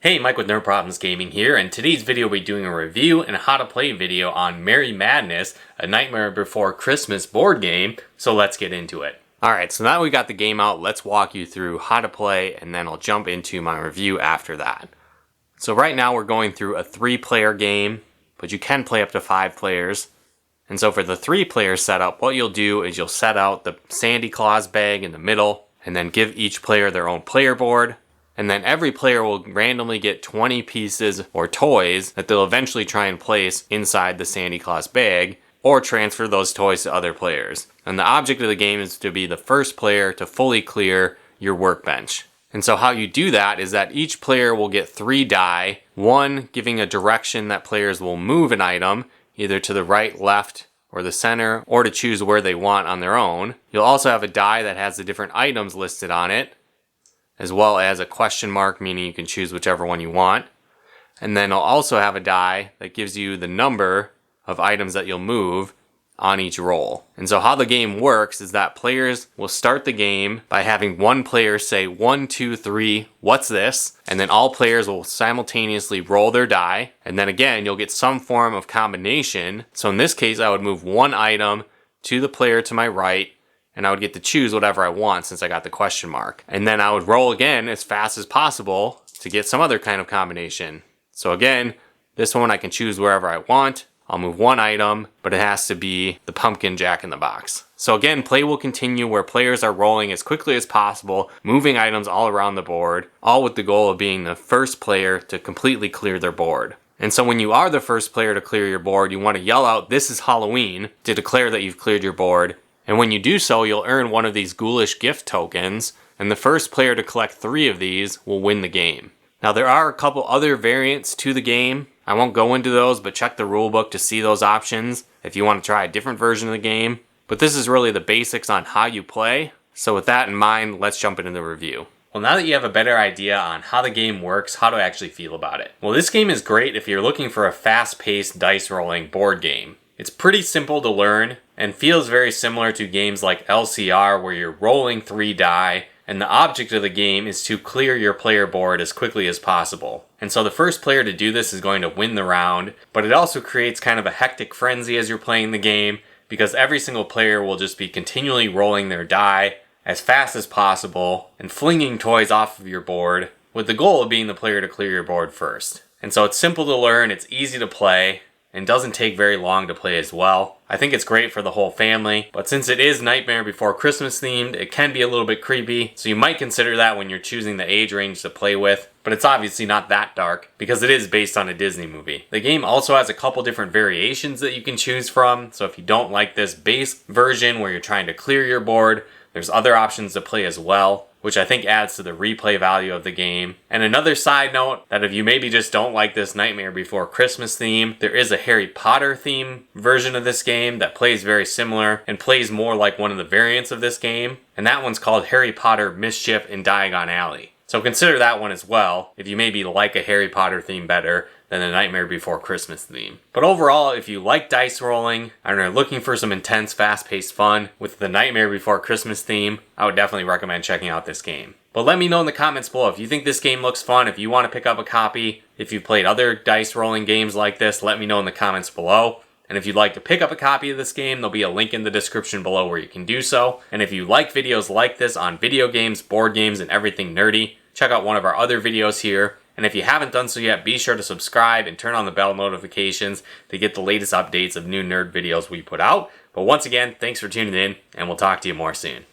Hey, Mike with No Problems Gaming here, and today's video we'll be doing a review and how to play video on Merry Madness, a Nightmare Before Christmas board game, so let's get into it. Alright, so now we got the game out, let's walk you through how to play, and then I'll jump into my review after that. So right now we're going through a 3-player game, but you can play up to 5 players. And so for the 3-player setup, what you'll do is you'll set out the Santa Claus bag in the middle, and then give each player their own player board. And then every player will randomly get 20 pieces or toys that they'll eventually try and place inside the Santa Claus bag, or transfer those toys to other players. And the object of the game is to be the first player to fully clear your workbench. And so how you do that is that each player will get 3 die, one giving a direction that players will move an item, either to the right, left, or the center, or to choose where they want on their own. You'll also have a die that has the different items listed on it, as well as a question mark, meaning you can choose whichever one you want. And then I'll also have a die that gives you the number of items that you'll move on each roll. And so how the game works is that players will start the game by having one player say 1, 2, 3, what's this? And then all players will simultaneously roll their die. And then again, you'll get some form of combination. So in this case, I would move one item to the player to my right, and I would get to choose whatever I want since I got the question mark. And then I would roll again as fast as possible to get some other kind of combination. So again, this one I can choose wherever I want. I'll move one item, but it has to be the pumpkin jack-in-the-box. So again, play will continue where players are rolling as quickly as possible, moving items all around the board, all with the goal of being the first player to completely clear their board. And so when you are the first player to clear your board, you want to yell out, "This is Halloween," to declare that you've cleared your board. And when you do so, you'll earn one of these ghoulish gift tokens, and the first player to collect 3 of these will win the game. Now there are a couple other variants to the game. I won't go into those, but check the rulebook to see those options if you want to try a different version of the game. But this is really the basics on how you play. So with that in mind, let's jump into the review. Well, now that you have a better idea on how the game works, how to actually feel about it. Well, this game is great if you're looking for a fast-paced dice rolling board game. It's pretty simple to learn and feels very similar to games like LCR where you're rolling 3 die and the object of the game is to clear your player board as quickly as possible. And so the first player to do this is going to win the round, but it also creates kind of a hectic frenzy as you're playing the game because every single player will just be continually rolling their die as fast as possible and flinging toys off of your board with the goal of being the player to clear your board first. And so it's simple to learn, it's easy to play, and doesn't take very long to play as well. I think it's great for the whole family, but since it is Nightmare Before Christmas themed, it can be a little bit creepy, so you might consider that when you're choosing the age range to play with, but it's obviously not that dark, because it is based on a Disney movie. The game also has a couple different variations that you can choose from, so if you don't like this base version where you're trying to clear your board, there's other options to play as well, which I think adds to the replay value of the game. And another side note, that if you maybe just don't like this Nightmare Before Christmas theme, there is a Harry Potter theme version of this game that plays very similar and plays more like one of the variants of this game. And that one's called Harry Potter Mischief in Diagon Alley. So consider that one as well, if you maybe like a Harry Potter theme better than the Nightmare Before Christmas theme. But overall, if you like dice rolling and are looking for some intense, fast-paced fun with the Nightmare Before Christmas theme, I would definitely recommend checking out this game. But let me know in the comments below if you think this game looks fun, if you want to pick up a copy, if you've played other dice rolling games like this, let me know in the comments below. And if you'd like to pick up a copy of this game, there'll be a link in the description below where you can do so. And if you like videos like this on video games, board games, and everything nerdy, check out one of our other videos here. And if you haven't done so yet, be sure to subscribe and turn on the bell notifications to get the latest updates of new nerd videos we put out. But once again, thanks for tuning in, and we'll talk to you more soon.